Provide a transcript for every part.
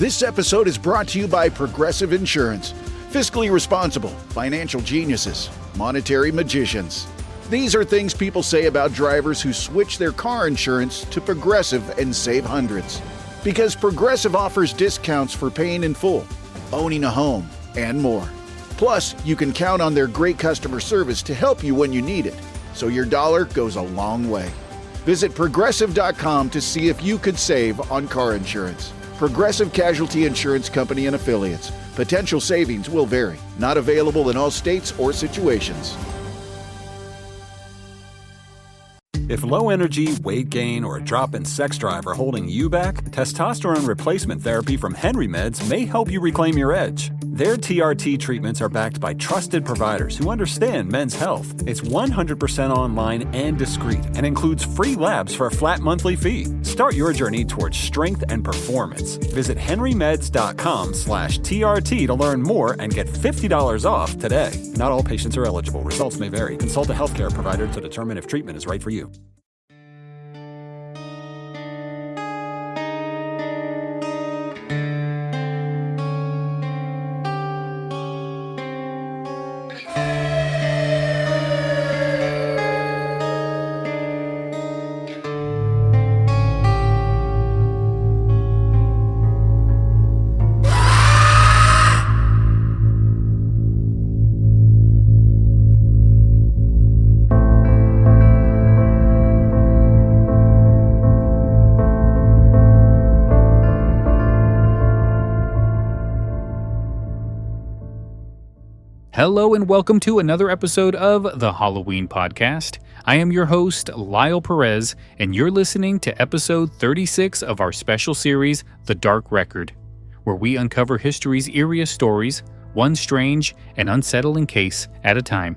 This episode is brought to you by Progressive Insurance. Fiscally responsible, financial geniuses, monetary magicians. These are things people say about drivers who switch their car insurance to Progressive and save hundreds. Because Progressive offers discounts for paying in full, owning a home, and more. Plus, you can count on their great customer service to help you when you need it, so your dollar goes a long way. Visit Progressive.com to see if you could save on car insurance. Progressive Casualty Insurance Company and Affiliates. Potential savings will vary. Not available in all states or situations. If low energy, weight gain, or a drop in sex drive are holding you back, testosterone replacement therapy from Henry Meds may help you reclaim your edge. Their TRT treatments are backed by trusted providers who understand men's health. It's 100% online and discreet and includes free labs for a flat monthly fee. Start your journey towards strength and performance. Visit henrymeds.com/TRT to learn more and get $50 off today. Not all patients are eligible. Results may vary. Consult a healthcare provider to determine if treatment is right for you. Hello and welcome to another episode of the Halloween Podcast. I am your host, Lyle Perez, and you're listening to episode 36 of our special series, The Dark Record, where we uncover history's eeriest stories, one strange and unsettling case at a time.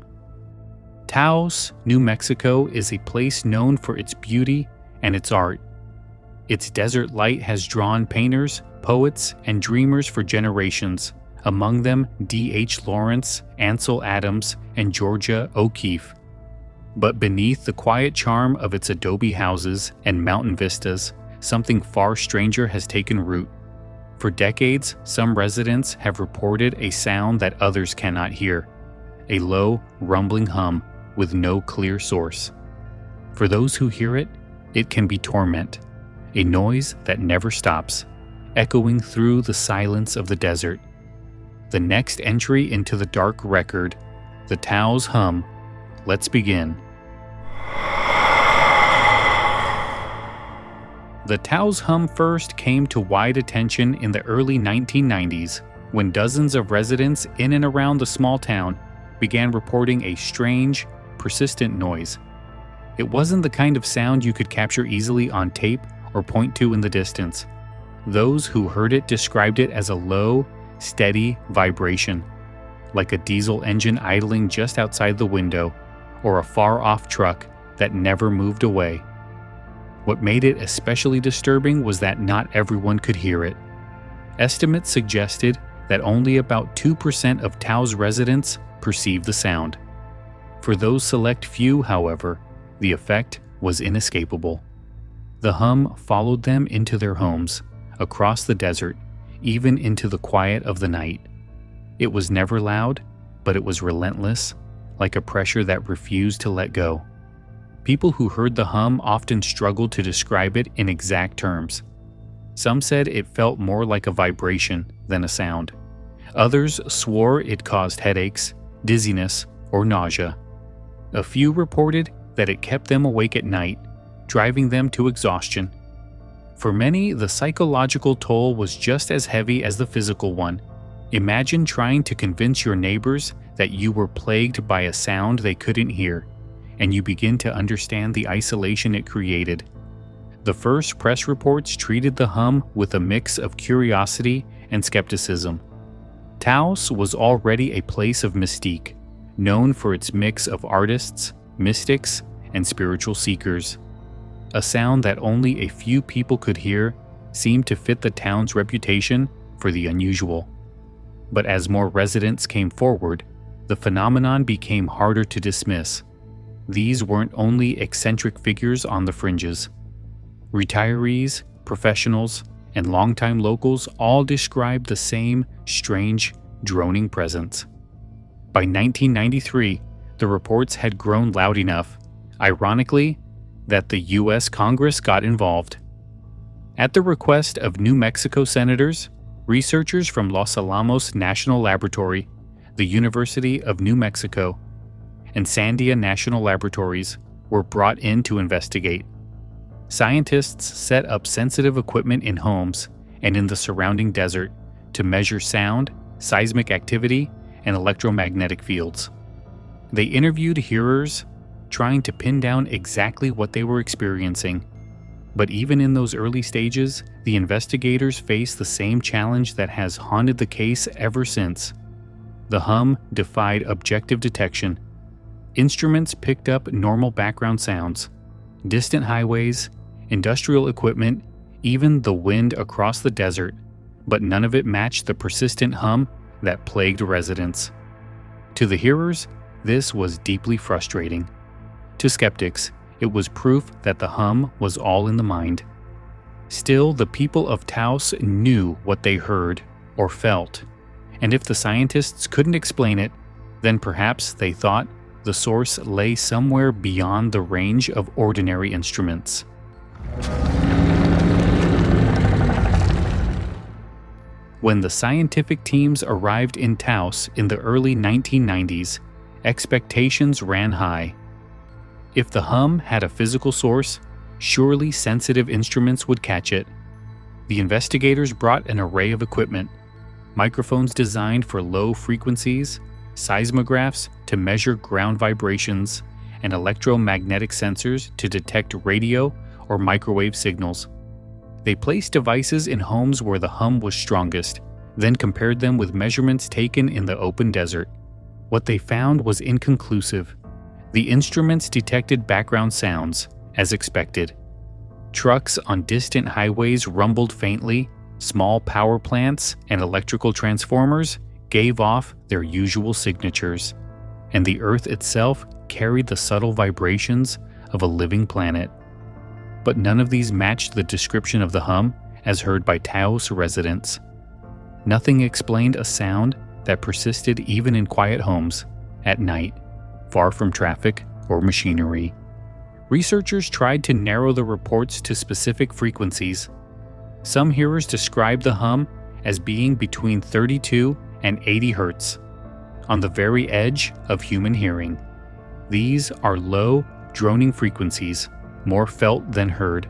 Taos, New Mexico is a place known for its beauty and its art. Its desert light has drawn painters, poets, and dreamers for generations. Among them D.H. Lawrence, Ansel Adams, and Georgia O'Keeffe. But beneath the quiet charm of its adobe houses and mountain vistas, something far stranger has taken root. For decades, some residents have reported a sound that others cannot hear, a low, rumbling hum with no clear source. For those who hear it, it can be torment, a noise that never stops, echoing through the silence of the desert. The next entry into the dark record, the Taos Hum. Let's begin. The Taos Hum first came to wide attention in the early 1990s when dozens of residents in and around the small town began reporting a strange, persistent noise. It wasn't the kind of sound you could capture easily on tape or point to in the distance. Those who heard it described it as a low, steady vibration, like a diesel engine idling just outside the window, or a far-off truck that never moved away. What made it especially disturbing was that not everyone could hear it. Estimates suggested that only about 2% of Taos residents perceived the sound. For those select few, however, the effect was inescapable. The hum followed them into their homes, across the desert, even into the quiet of the night. It was never loud, but it was relentless, like a pressure that refused to let go. People who heard the hum often struggled to describe it in exact terms. Some said it felt more like a vibration than a sound. Others swore it caused headaches, dizziness, or nausea. A few reported that it kept them awake at night, driving them to exhaustion. For many, the psychological toll was just as heavy as the physical one. Imagine trying to convince your neighbors that you were plagued by a sound they couldn't hear, and you begin to understand the isolation it created. The first press reports treated the hum with a mix of curiosity and skepticism. Taos was already a place of mystique, known for its mix of artists, mystics, and spiritual seekers. A sound that only a few people could hear seemed to fit the town's reputation for the unusual. But as more residents came forward, the phenomenon became harder to dismiss. These weren't only eccentric figures on the fringes. Retirees, professionals, and longtime locals all described the same strange, droning presence. By 1993, the reports had grown loud enough, ironically, that the U.S. Congress got involved. At the request of New Mexico senators, researchers from Los Alamos National Laboratory, the University of New Mexico, and Sandia National Laboratories were brought in to investigate. Scientists set up sensitive equipment in homes and in the surrounding desert to measure sound, seismic activity, and electromagnetic fields. They interviewed hearers, trying to pin down exactly what they were experiencing. But even in those early stages, the investigators faced the same challenge that has haunted the case ever since. The hum defied objective detection. Instruments picked up normal background sounds, distant highways, industrial equipment, even the wind across the desert, but none of it matched the persistent hum that plagued residents. To the hearers, this was deeply frustrating. To skeptics, it was proof that the hum was all in the mind. Still, the people of Taos knew what they heard or felt, and if the scientists couldn't explain it, then perhaps they thought the source lay somewhere beyond the range of ordinary instruments. When the scientific teams arrived in Taos in the early 1990s, expectations ran high. If the hum had a physical source, surely sensitive instruments would catch it. The investigators brought an array of equipment: microphones designed for low frequencies, seismographs to measure ground vibrations, and electromagnetic sensors to detect radio or microwave signals. They placed devices in homes where the hum was strongest, then compared them with measurements taken in the open desert. What they found was inconclusive. The instruments detected background sounds, as expected. Trucks on distant highways rumbled faintly, small power plants and electrical transformers gave off their usual signatures, and the Earth itself carried the subtle vibrations of a living planet. But none of these matched the description of the hum as heard by Taos residents. Nothing explained a sound that persisted even in quiet homes, at night, far from traffic or machinery. Researchers tried to narrow the reports to specific frequencies. Some hearers described the hum as being between 32 and 80 hertz, on the very edge of human hearing. These are low, droning frequencies, more felt than heard.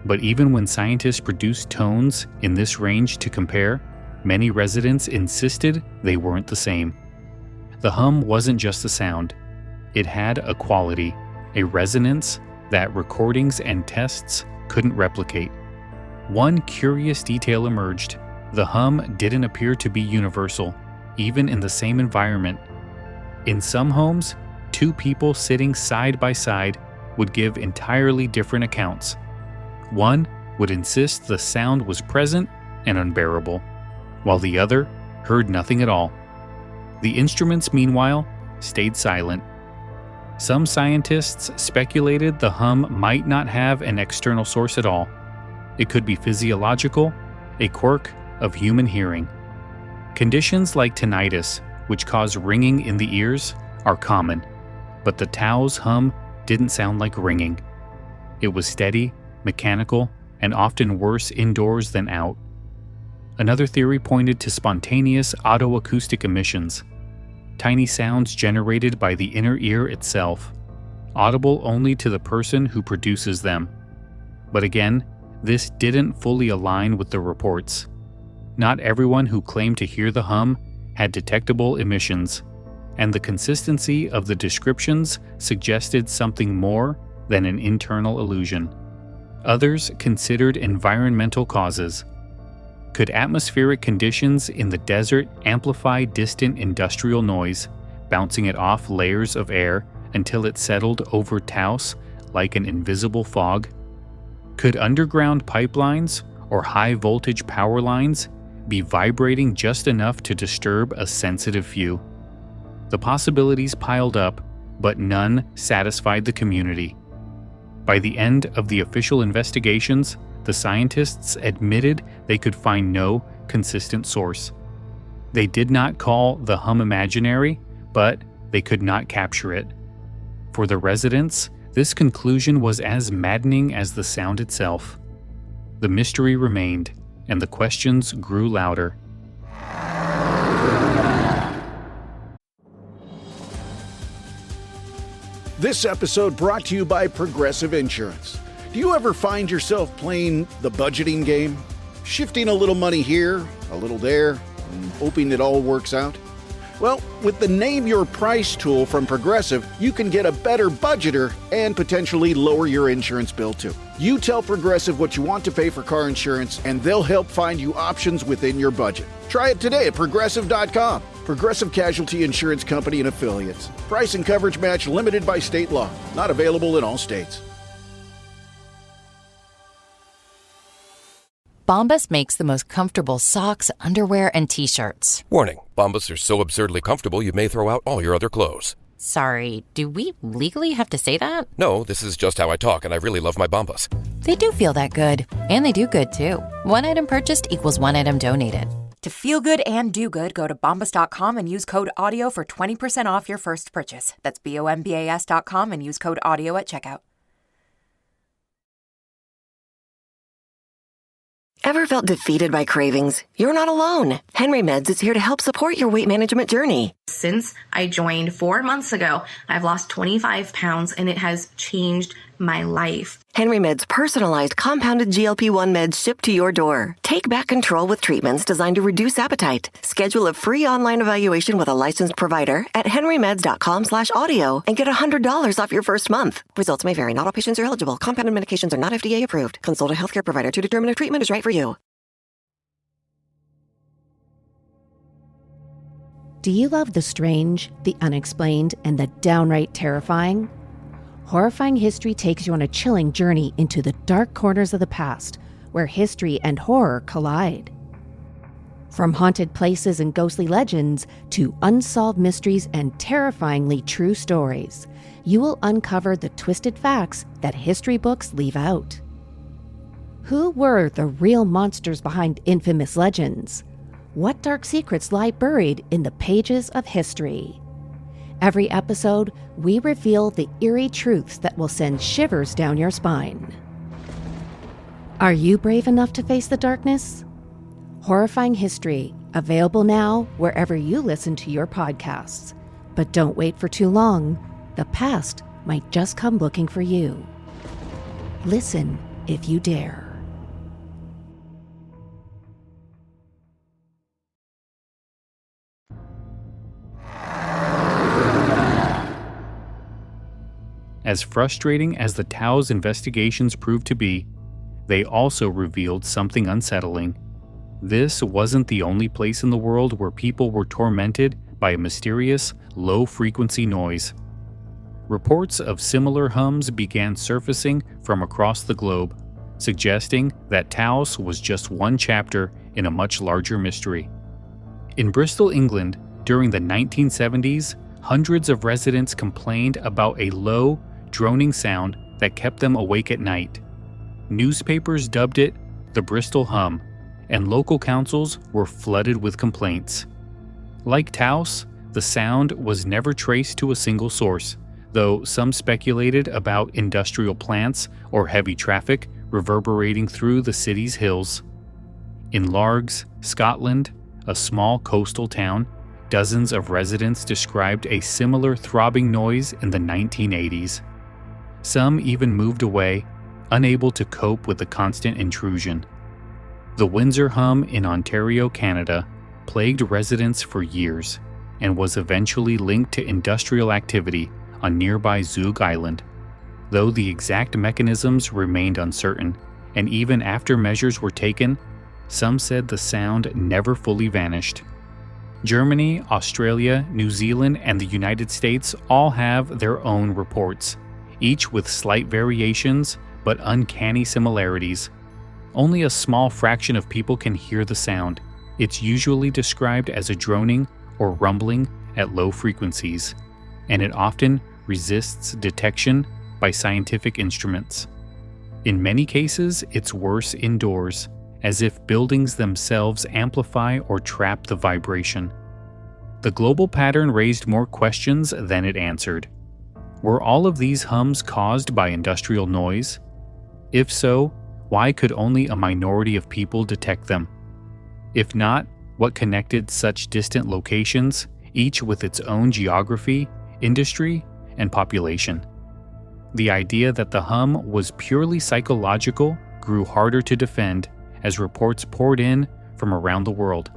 But even when scientists produced tones in this range to compare, many residents insisted they weren't the same. The hum wasn't just a sound. It had a quality, a resonance that recordings and tests couldn't replicate. One curious detail emerged. The hum didn't appear to be universal, even in the same environment. In some homes, two people sitting side by side would give entirely different accounts. One would insist the sound was present and unbearable, while the other heard nothing at all. The instruments, meanwhile, stayed silent. Some scientists speculated the hum might not have an external source at all. It could be physiological, a quirk of human hearing. Conditions like tinnitus, which cause ringing in the ears, are common, but the Taos hum didn't sound like ringing. It was steady, mechanical, and often worse indoors than out. Another theory pointed to spontaneous autoacoustic emissions, tiny sounds generated by the inner ear itself, audible only to the person who produces them. But again, this didn't fully align with the reports. Not everyone who claimed to hear the hum had detectable emissions, and the consistency of the descriptions suggested something more than an internal illusion. Others considered environmental causes. Could atmospheric conditions in the desert amplify distant industrial noise, bouncing it off layers of air until it settled over Taos like an invisible fog? Could underground pipelines or high-voltage power lines be vibrating just enough to disturb a sensitive few? The possibilities piled up, but none satisfied the community. By the end of the official investigations, the scientists admitted they could find no consistent source. They did not call the hum imaginary, but they could not capture it. For the residents, this conclusion was as maddening as the sound itself. The mystery remained, and the questions grew louder. This episode brought to you by Progressive Insurance. Do you ever find yourself playing the budgeting game? Shifting a little money here, a little there, and hoping it all works out? Well, with the Name Your Price tool from Progressive, you can get a better budgeter and potentially lower your insurance bill too. You tell Progressive what you want to pay for car insurance, and they'll help find you options within your budget. Try it today at Progressive.com. Progressive Casualty Insurance Company and Affiliates. Price and coverage match limited by state law. Not available in all states. Bombas makes the most comfortable socks, underwear, and T-shirts. Warning, Bombas are so absurdly comfortable you may throw out all your other clothes. Sorry, do we legally have to say that? No, this is just how I talk, and I really love my Bombas. They do feel that good. And they do good, too. One item purchased equals one item donated. To feel good and do good, go to Bombas.com and use code AUDIO for 20% off your first purchase. That's BOMBAS.com and use code AUDIO at checkout. Ever felt defeated by cravings? You're not alone. Henry Meds is here to help support your weight management journey. Since I joined 4 months ago, I've lost 25 pounds and it has changed my life. Henry Meds' personalized compounded GLP-1 meds shipped to your door. Take back control with treatments designed to reduce appetite. Schedule a free online evaluation with a licensed provider at henrymeds.com/audio and get $100 off your first month. Results may vary. Not all patients are eligible. Compounded medications are not FDA approved. Consult a healthcare provider to determine if treatment is right for you. Do you love the strange, the unexplained, and the downright terrifying? Horrifying History takes you on a chilling journey into the dark corners of the past, where history and horror collide. From haunted places and ghostly legends to unsolved mysteries and terrifyingly true stories, you will uncover the twisted facts that history books leave out. Who were the real monsters behind infamous legends? What dark secrets lie buried in the pages of history? Every episode, we reveal the eerie truths that will send shivers down your spine. Are you brave enough to face the darkness? Horrifying History, available now wherever you listen to your podcasts. But don't wait for too long. The past might just come looking for you. Listen if you dare. As frustrating as the Taos investigations proved to be, they also revealed something unsettling. This wasn't the only place in the world where people were tormented by a mysterious, low-frequency noise. Reports of similar hums began surfacing from across the globe, suggesting that Taos was just one chapter in a much larger mystery. In Bristol, England, during the 1970s, hundreds of residents complained about a low, droning sound that kept them awake at night. Newspapers dubbed it the Bristol Hum, and local councils were flooded with complaints. Like Taos, the sound was never traced to a single source, though some speculated about industrial plants or heavy traffic reverberating through the city's hills. In Largs, Scotland, a small coastal town, dozens of residents described a similar throbbing noise in the 1980s. Some even moved away, unable to cope with the constant intrusion. The Windsor Hum in Ontario, Canada, plagued residents for years and was eventually linked to industrial activity on nearby Zug Island, though the exact mechanisms remained uncertain, and even after measures were taken, some said the sound never fully vanished. Germany, Australia, New Zealand, and the United States all have their own reports, each with slight variations but uncanny similarities. Only a small fraction of people can hear the sound. It's usually described as a droning or rumbling at low frequencies, and it often resists detection by scientific instruments. In many cases, it's worse indoors, as if buildings themselves amplify or trap the vibration. The global pattern raised more questions than it answered. Were all of these hums caused by industrial noise? If so, why could only a minority of people detect them? If not, what connected such distant locations, each with its own geography, industry, and population? The idea that the hum was purely psychological grew harder to defend as reports poured in from around the world.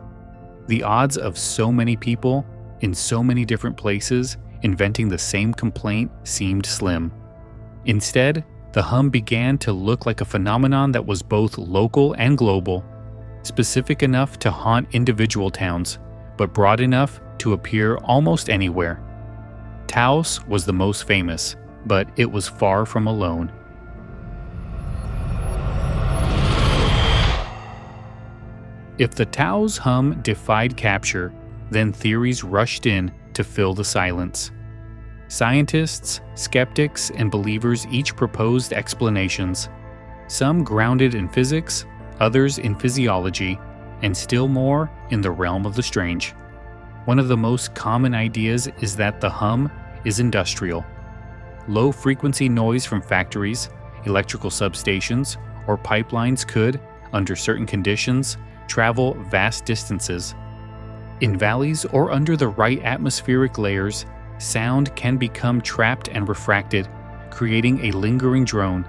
The odds of so many people in so many different places inventing the same complaint seemed slim. Instead, the hum began to look like a phenomenon that was both local and global, specific enough to haunt individual towns, but broad enough to appear almost anywhere. Taos was the most famous, but it was far from alone. If the Taos hum defied capture, then theories rushed in to fill the silence. Scientists, skeptics, and believers each proposed explanations, some grounded in physics, others in physiology, and still more in the realm of the strange. One of the most common ideas is that the hum is industrial. Low-frequency noise from factories, electrical substations, or pipelines could, under certain conditions, travel vast distances. In valleys or under the right atmospheric layers, sound can become trapped and refracted, creating a lingering drone.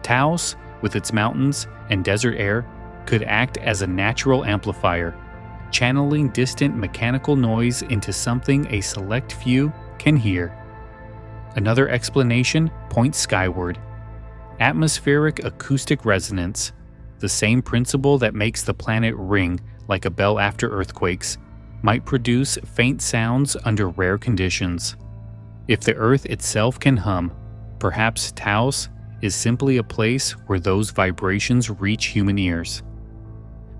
Taos, with its mountains and desert air, could act as a natural amplifier, channeling distant mechanical noise into something a select few can hear. Another explanation points skyward. Atmospheric acoustic resonance, the same principle that makes the planet ring like a bell after earthquakes, might produce faint sounds under rare conditions. If the Earth itself can hum, perhaps Taos is simply a place where those vibrations reach human ears.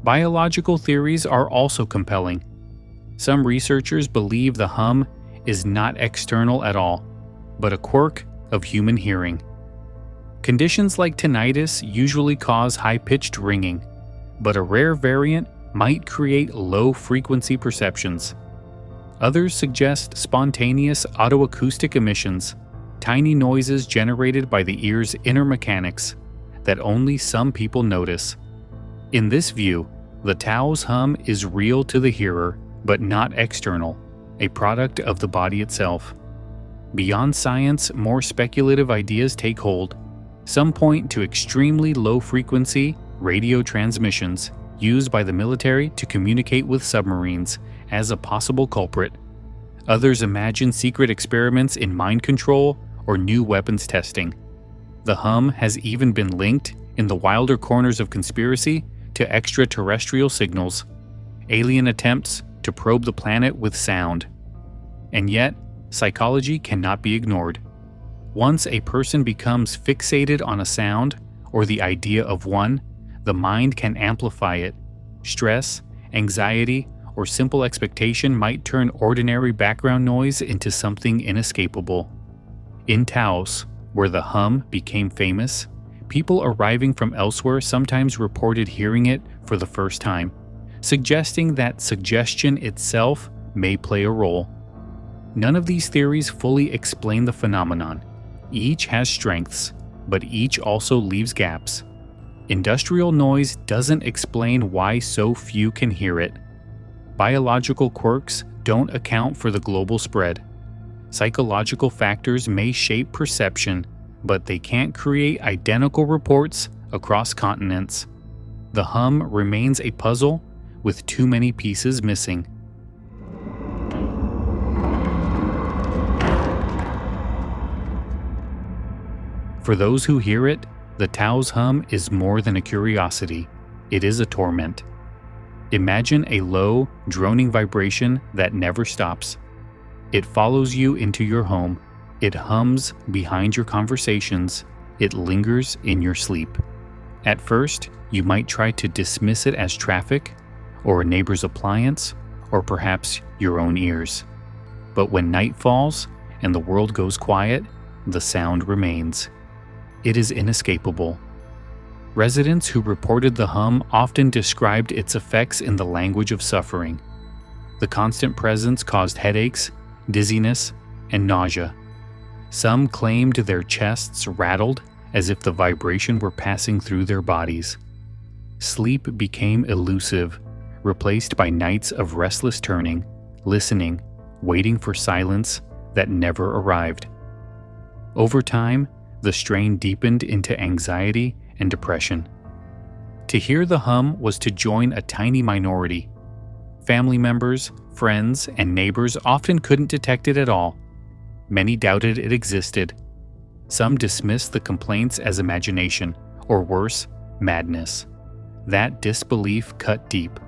Biological theories are also compelling. Some researchers believe the hum is not external at all, but a quirk of human hearing. Conditions like tinnitus usually cause high-pitched ringing, but a rare variant might create low-frequency perceptions. Others suggest spontaneous autoacoustic emissions, tiny noises generated by the ear's inner mechanics that only some people notice. In this view, the Taos hum is real to the hearer, but not external, a product of the body itself. Beyond science, more speculative ideas take hold. Some point to extremely low-frequency radio transmissions used by the military to communicate with submarines as a possible culprit. Others imagine secret experiments in mind control or new weapons testing. The hum has even been linked, in the wilder corners of conspiracy, to extraterrestrial signals, alien attempts to probe the planet with sound. And yet, psychology cannot be ignored. Once a person becomes fixated on a sound or the idea of one, the mind can amplify it. Stress, anxiety, or simple expectation might turn ordinary background noise into something inescapable. In Taos, where the hum became famous, people arriving from elsewhere sometimes reported hearing it for the first time, suggesting that suggestion itself may play a role. None of these theories fully explain the phenomenon. Each has strengths, but each also leaves gaps. Industrial noise doesn't explain why so few can hear it. Biological quirks don't account for the global spread. Psychological factors may shape perception, but they can't create identical reports across continents. The hum remains a puzzle with too many pieces missing. For those who hear it, the Taos hum is more than a curiosity. It is a torment. Imagine a low, droning vibration that never stops. It follows you into your home. It hums behind your conversations. It lingers in your sleep. At first, you might try to dismiss it as traffic, or a neighbor's appliance, or perhaps your own ears. But when night falls and the world goes quiet, the sound remains. It is inescapable, Residents who reported the hum often described its effects in the language of suffering. The constant presence caused headaches, dizziness, and nausea. Some claimed their chests rattled as if the vibration were passing through their bodies. Sleep became elusive, replaced by nights of restless turning, listening, waiting for silence that never arrived. Over time, the strain deepened into anxiety and depression. To hear the hum was to join a tiny minority. Family members, friends, and neighbors often couldn't detect it at all. Many doubted it existed. Some dismissed the complaints as imagination, or worse, madness. That disbelief cut deep.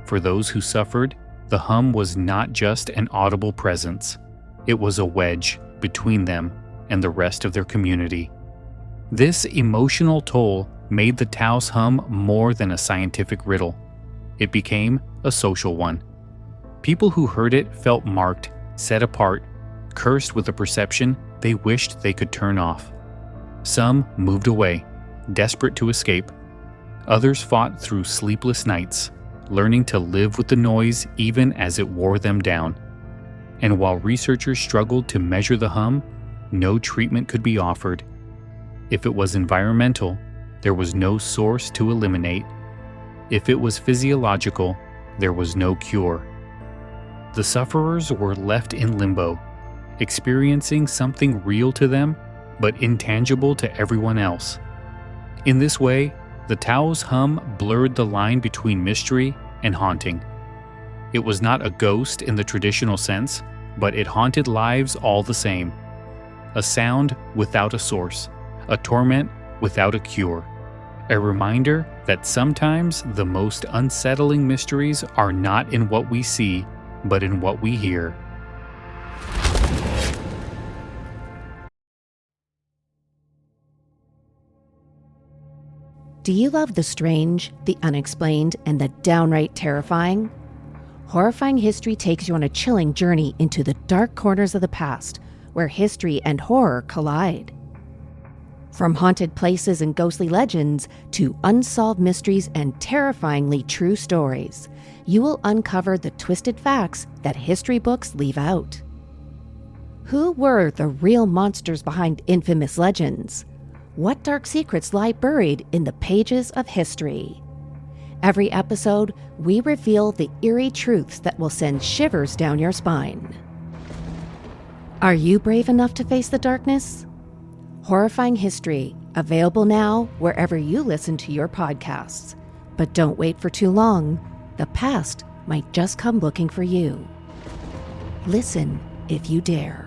For those who suffered, the hum was not just an audible presence. It was a wedge between them and the rest of their community. This emotional toll made the Taos Hum more than a scientific riddle. It became a social one. People who heard it felt marked, set apart, cursed with a perception they wished they could turn off. Some moved away, desperate to escape. Others fought through sleepless nights, learning to live with the noise even as it wore them down. And while researchers struggled to measure the hum, no treatment could be offered. If it was environmental, there was no source to eliminate. If it was physiological, there was no cure. The sufferers were left in limbo, experiencing something real to them, but intangible to everyone else. In this way, the Taos Hum blurred the line between mystery and haunting. It was not a ghost in the traditional sense, but it haunted lives all the same. A sound without a source, a torment without a cure. A reminder that sometimes the most unsettling mysteries are not in what we see, but in what we hear. Do you love the strange, the unexplained, and the downright terrifying? Horrifying History takes you on a chilling journey into the dark corners of the past, where history and horror collide. From haunted places and ghostly legends to unsolved mysteries and terrifyingly true stories, you will uncover the twisted facts that history books leave out. Who were the real monsters behind infamous legends? What dark secrets lie buried in the pages of history? Every episode, we reveal the eerie truths that will send shivers down your spine. Are you brave enough to face the darkness? Horrifying History, available now wherever you listen to your podcasts. But don't wait for too long. The past might just come looking for you. Listen if you dare.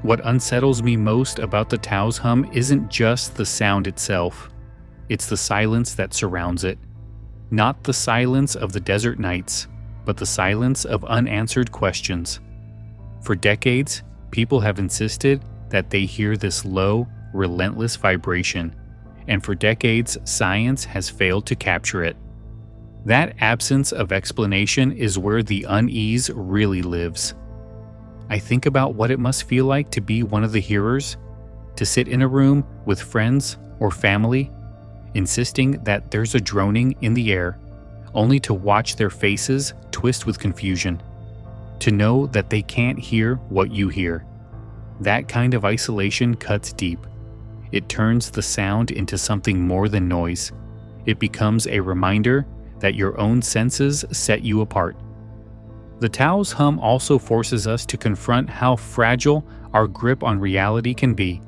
What unsettles me most about the Taos Hum isn't just the sound itself. It's the silence that surrounds it. Not the silence of the desert nights, but the silence of unanswered questions. For decades, people have insisted that they hear this low, relentless vibration, and for decades, science has failed to capture it. That absence of explanation is where the unease really lives. I think about what it must feel like to be one of the hearers, to sit in a room with friends or family, insisting that there's a droning in the air, only to watch their faces twist with confusion, to know that they can't hear what you hear. That kind of isolation cuts deep. It turns the sound into something more than noise. It becomes a reminder that your own senses set you apart. The Taos Hum also forces us to confront how fragile our grip on reality can be.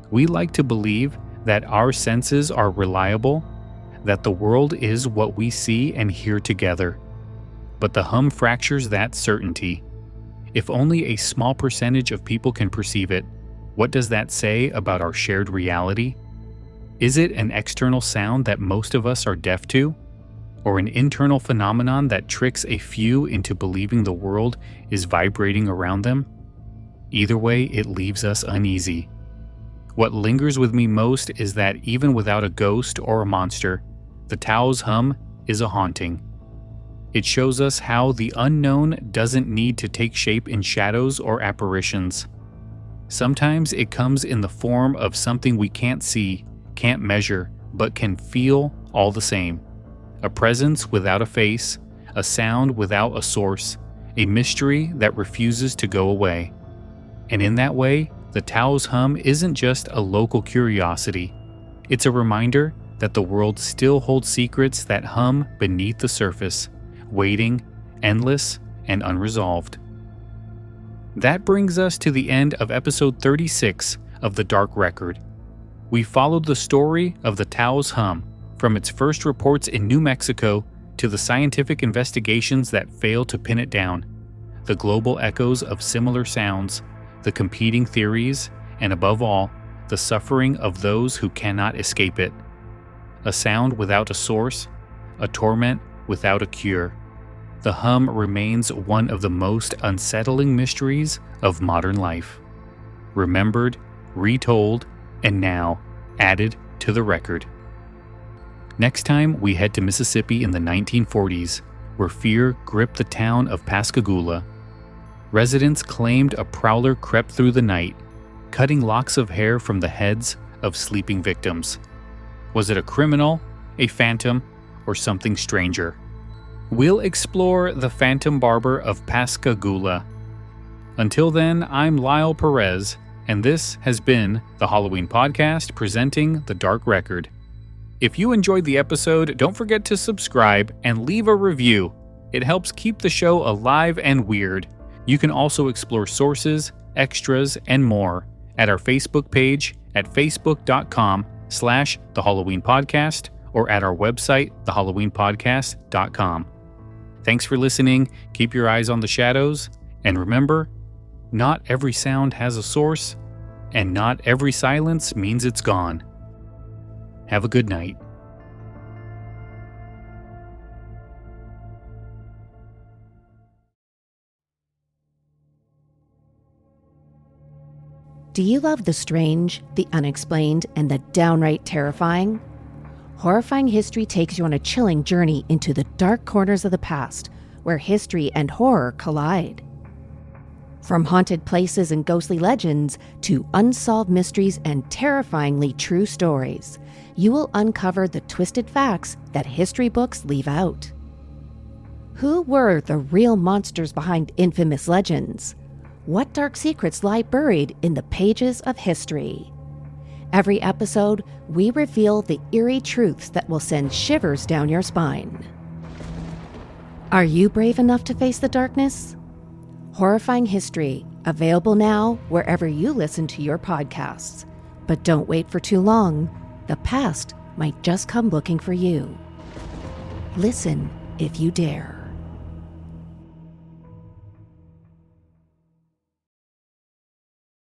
We like to believe that our senses are reliable, that the world is what we see and hear together. But the hum fractures that certainty. If only a small percentage of people can perceive it, what does that say about our shared reality? Is it an external sound that most of us are deaf to? Or an internal phenomenon that tricks a few into believing the world is vibrating around them? Either way, it leaves us uneasy. What lingers with me most is that even without a ghost or a monster, the Taos Hum is a haunting. It shows us how the unknown doesn't need to take shape in shadows or apparitions. Sometimes it comes in the form of something we can't see, can't measure, but can feel all the same. A presence without a face, a sound without a source, a mystery that refuses to go away. And in that way, the Taos Hum isn't just a local curiosity. It's a reminder that the world still holds secrets that hum beneath the surface, waiting, endless, and unresolved. That brings us to the end of episode 36 of The Dark Record. We followed the story of the Taos Hum, from its first reports in New Mexico to the scientific investigations that failed to pin it down, the global echoes of similar sounds, the competing theories, and above all, the suffering of those who cannot escape it. A sound without a source, a torment without a cure. The hum remains one of the most unsettling mysteries of modern life. Remembered, retold, and now added to the record. Next time, we head to Mississippi in the 1940s, where fear gripped the town of Pascagoula. Residents claimed a prowler crept through the night, cutting locks of hair from the heads of sleeping victims. Was it a criminal, a phantom, or something stranger? We'll explore the Phantom Barber of Pascagoula. Until then, I'm Lyle Perez, and this has been the Halloween Podcast presenting The Dark Record. If you enjoyed the episode, don't forget to subscribe and leave a review. It helps keep the show alive and weird. You can also explore sources, extras, and more at our Facebook page at facebook.com/The Halloween Podcast or at our website, thehalloweenpodcast.com. Thanks for listening. Keep your eyes on the shadows. And remember, not every sound has a source, and not every silence means it's gone. Have a good night. Do you love the strange, the unexplained, and the downright terrifying? Horrifying History takes you on a chilling journey into the dark corners of the past, where history and horror collide. From haunted places and ghostly legends to unsolved mysteries and terrifyingly true stories, you will uncover the twisted facts that history books leave out. Who were the real monsters behind infamous legends? What dark secrets lie buried in the pages of history? Every episode, we reveal the eerie truths that will send shivers down your spine. Are you brave enough to face the darkness? Horrifying History, available now wherever you listen to your podcasts. But don't wait for too long. The past might just come looking for you. Listen if you dare.